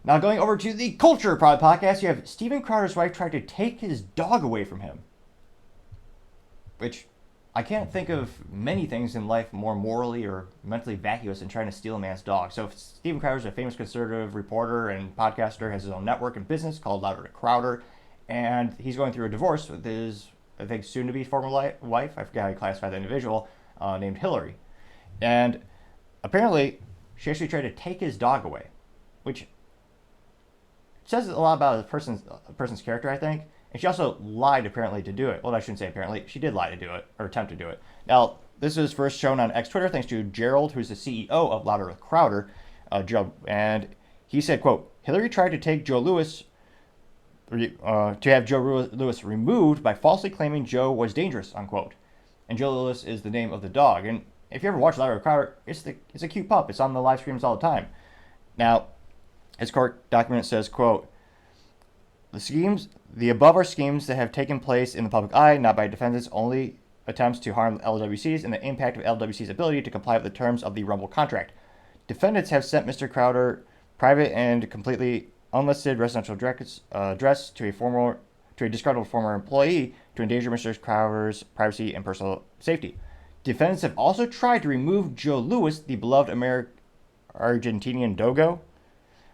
Now, going over to the Culture Prod podcast, you have Steven Crowder's wife tried to take his dog away from him. Which, I can't think of many things in life more morally or mentally vacuous than trying to steal a man's dog. So, Steven Crowder's a famous conservative reporter and podcaster, has his own network and business called Louder to Crowder, and he's going through a divorce with his, I think, soon-to-be former wife. I forget how he classified the individual, named Hillary. And apparently, she actually tried to take his dog away, which says a lot about a person's character, I think. And she also lied apparently to do it. Well, I shouldn't say apparently. She did lie to do it, or attempt to do it. Now, this was first shown on X Twitter thanks to Gerald, who's the CEO of Louder with Crowder, and he said, "quote Hillary tried to take Joe Lewis." To have Joe Lewis removed by falsely claiming Joe was dangerous, unquote. And Joe Lewis is the name of the dog. And if you ever watch Louder with Crowder, it's a cute pup. It's on the live streams all the time. Now, his court document says, quote, the above are schemes that have taken place in the public eye, not by defendants, only attempts to harm LWCs and the impact of LWC's ability to comply with the terms of the Rumble contract. Defendants have sent Mr. Crowder private and completely unlisted residential address to a disgruntled former employee to endanger Mr. Crowder's privacy and personal safety. Defendants have also tried to remove Joe Lewis, the beloved Argentinian dogo,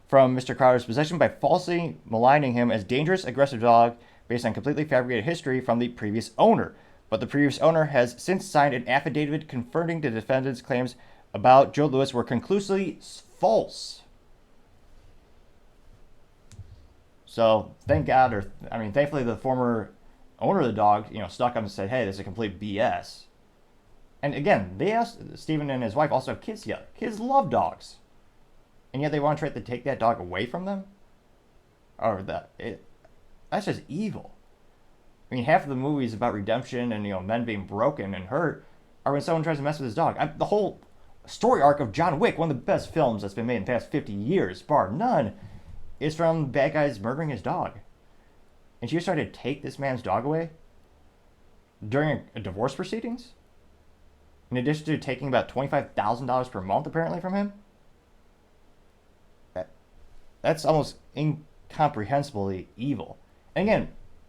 from Mr. Crowder's possession by falsely maligning him as dangerous, aggressive dog based on completely fabricated history from the previous owner. But the previous owner has since signed an affidavit confirming the defendant's claims about Joe Lewis were conclusively false. So thank God, thankfully the former owner of the dog, stuck up and said, "Hey, this is a complete BS." And again, Steven and his wife also have kids together. Kids love dogs. And yet they want to try to take that dog away from them? That's just evil. I mean, half of the movies about redemption and, men being broken and hurt are when someone tries to mess with his dog. The whole story arc of John Wick, one of the best films that's been made in the past 50 years, bar none, is from bad guys murdering his dog. And she just tried to take this man's dog away during a divorce proceedings? In addition to taking about $25,000 per month, apparently, from him? That's almost incomprehensibly evil. And again,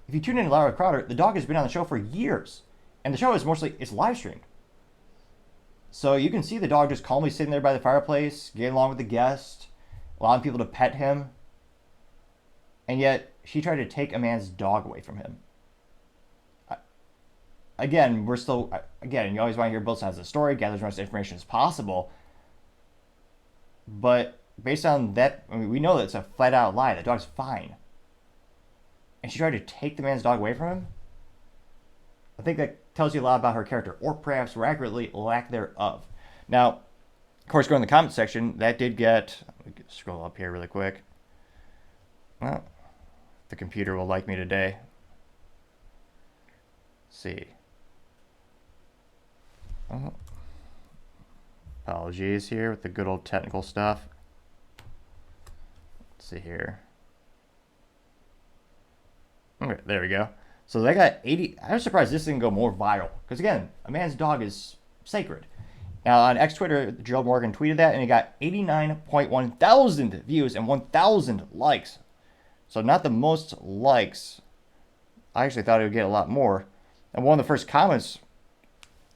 if you tune in to Louder Crowder, the dog has been on the show for years. And the show is it's live streamed. So you can see the dog just calmly sitting there by the fireplace, getting along with the guest, allowing people to pet him. And yet, she tried to take a man's dog away from him. Again, you always want to hear both sides of the story, gather as much information as possible. But based on that, we know that it's a flat out lie. The dog's fine. And she tried to take the man's dog away from him? I think that tells you a lot about her character, or perhaps more accurately, lack thereof. Now, of course, going to the comment section, that did get... Let me scroll up here really quick. Well, the computer will like me today. Let's see. Oh. Apologies here with the good old technical stuff. Let's see here. Okay, there we go. So they got 80. I was surprised this didn't go more viral. Because again, a man's dog is sacred. Now on X Twitter, Joe Morgan tweeted that and he got 89.1 thousand views and 1,000 likes. So not the most likes. I actually thought it would get a lot more. And one of the first comments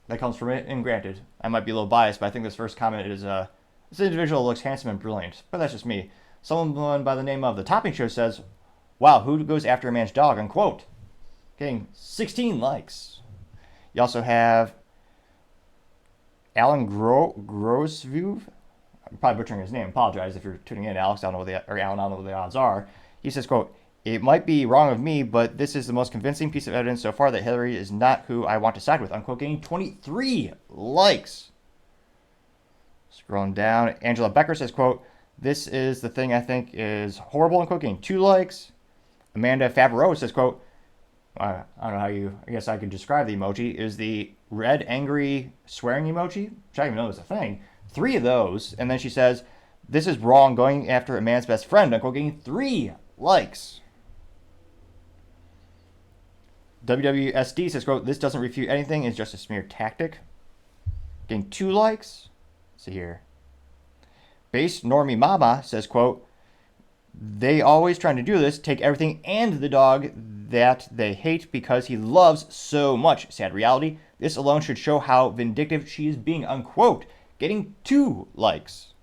that comes from it, and granted, I might be a little biased, but I think this first comment is, this individual looks handsome and brilliant. But that's just me. Someone by the name of The Topping Show says, "Wow, who goes after a man's dog?" unquote. Getting 16 likes. You also have Alan Grosview. I'm probably butchering his name. Apologize if you're tuning in, Alex. Alan, I don't know what the odds are. He says, quote, "It might be wrong of me, but this is the most convincing piece of evidence so far that Hillary is not who I want to side with," unquote, getting 23 likes. Scrolling down, Angela Becker says, quote, "This is the thing I think is horrible," unquote, getting 2 likes. Amanda Favreau says, quote, I don't know I guess I could describe the emoji, is the red angry swearing emoji, which I didn't even know was a thing. 3 of those. And then she says, "This is wrong, going after a man's best friend," unquote, getting 3 likes. WWSD says, quote, "This doesn't refute anything, it's just a smear tactic," getting 2 likes. Let's see here. Base Normie Mama says, quote, They always trying to do this, take everything and the dog that they hate because he loves so much. Sad reality. This alone should show how vindictive she is being, unquote. Getting 2 likes.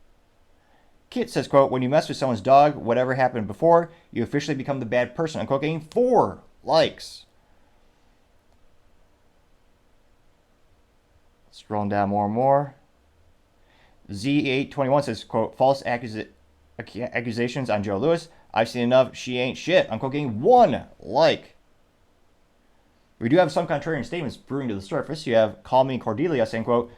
Kit says, quote, when you mess with someone's dog, whatever happened before, you officially become the bad person, unquote. Getting 4 likes. Scrolling down more and more. Z821 says, quote, false accusations on Joe Louis. I've seen enough. She ain't shit. Unquote. Getting 1 like. We do have some contrarian statements brewing to the surface. You have Call Me Cordelia saying, quote,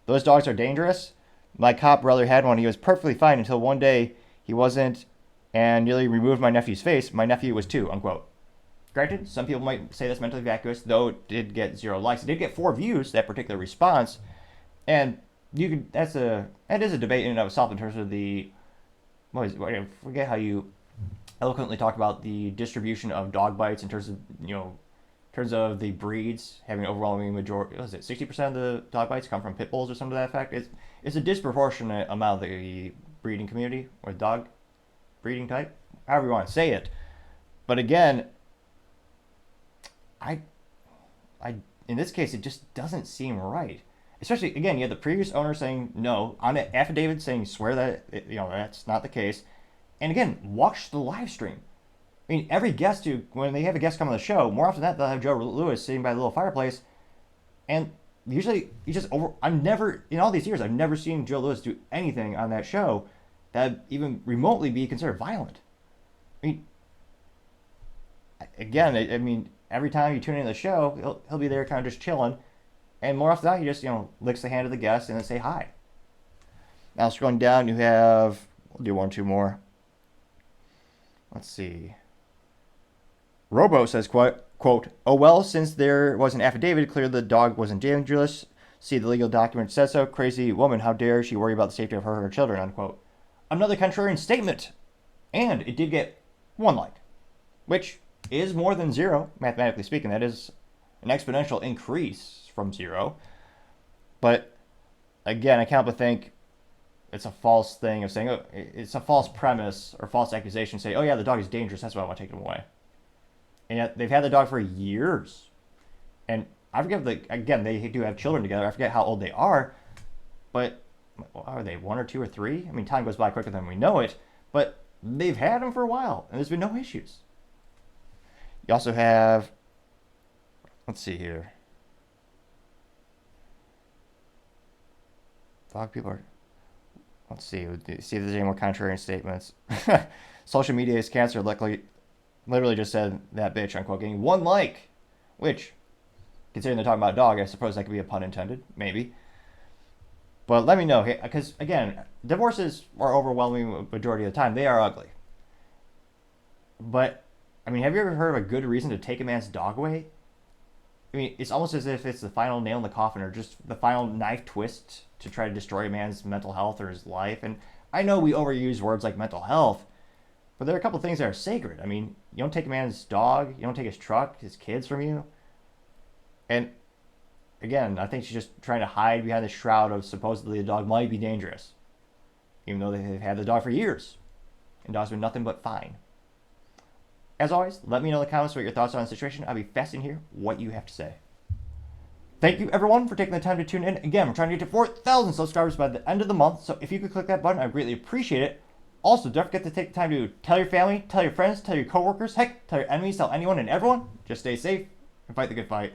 those dogs are dangerous. My cop brother had one. He was perfectly fine until one day he wasn't and nearly removed my nephew's face. My nephew was 2, unquote. Granted, some people might say that's mentally vacuous, though it did get 0 likes. It did get 4 views, that particular response. And you could that is a debate in and of itself in terms of the I forget how you eloquently talk about the distribution of dog bites in terms of the breeds having an overwhelming majority. What was it 60% of the dog bites come from pit bulls or something to that effect? It's a disproportionate amount of the breeding community or dog breeding type, however you want to say it. But again, I in this case it just doesn't seem right. Especially, again, you had the previous owner saying no, on an affidavit saying swear that that's not the case. And again, watch the live stream. I mean, every guest when they have a guest come on the show, more often than that, they'll have Joe Louis sitting by the little fireplace. And usually, I've never, in all these years, I've never seen Joe Louis do anything on that show that even remotely be considered violent. I mean, again, I mean, every time you tune into the show, he'll be there kind of just chilling. And more often than not, he just, licks the hand of the guest and then say hi. Now, scrolling down, you have, we'll do 1 or 2 more. Let's see. Robo says, quote, oh, well, since there was an affidavit, clearly the dog wasn't dangerous. See, the legal document says so. Crazy woman, how dare she worry about the safety of her and her children, unquote. Another contrarian statement. And it did get 1 like, which is more than 0, mathematically speaking. That is an exponential increase from 0. But again, I can't but think it's a false thing of saying, it's a false premise or false accusation. Say, oh yeah, the dog is dangerous, that's why I want to take him away. And yet they've had the dog for years. And I forget, again, they do have children together. I forget how old they are. But are they 1 or 2 or 3? I mean, time goes by quicker than we know it. But they've had him for a while, and there's been no issues. You also have, let's see here. Dog people are, let's see if there's any more contrarian statements. Social media is cancer, literally just said that bitch, unquote, getting 1 like, which, considering they're talking about a dog, I suppose that could be a pun intended, maybe. But let me know, because again, divorces are overwhelming majority of the time, they are ugly. But, I mean, have you ever heard of a good reason to take a man's dog away? I mean, it's almost as if it's the final nail in the coffin or just the final knife twist to try to destroy a man's mental health or his life. And I know we overuse words like mental health, but there are a couple of things that are sacred. I mean, you don't take a man's dog, you don't take his truck, his kids from you. And again, I think she's just trying to hide behind the shroud of supposedly the dog might be dangerous, even though they've had the dog for years. And dog's been nothing but fine. As always, let me know in the comments what your thoughts are on the situation. I'll be fascinated to hear what you have to say. Thank you, everyone, for taking the time to tune in. Again, we're trying to get to 4,000 subscribers by the end of the month, so if you could click that button, I'd greatly appreciate it. Also, don't forget to take the time to tell your family, tell your friends, tell your coworkers, heck, tell your enemies, tell anyone and everyone. Just stay safe and fight the good fight.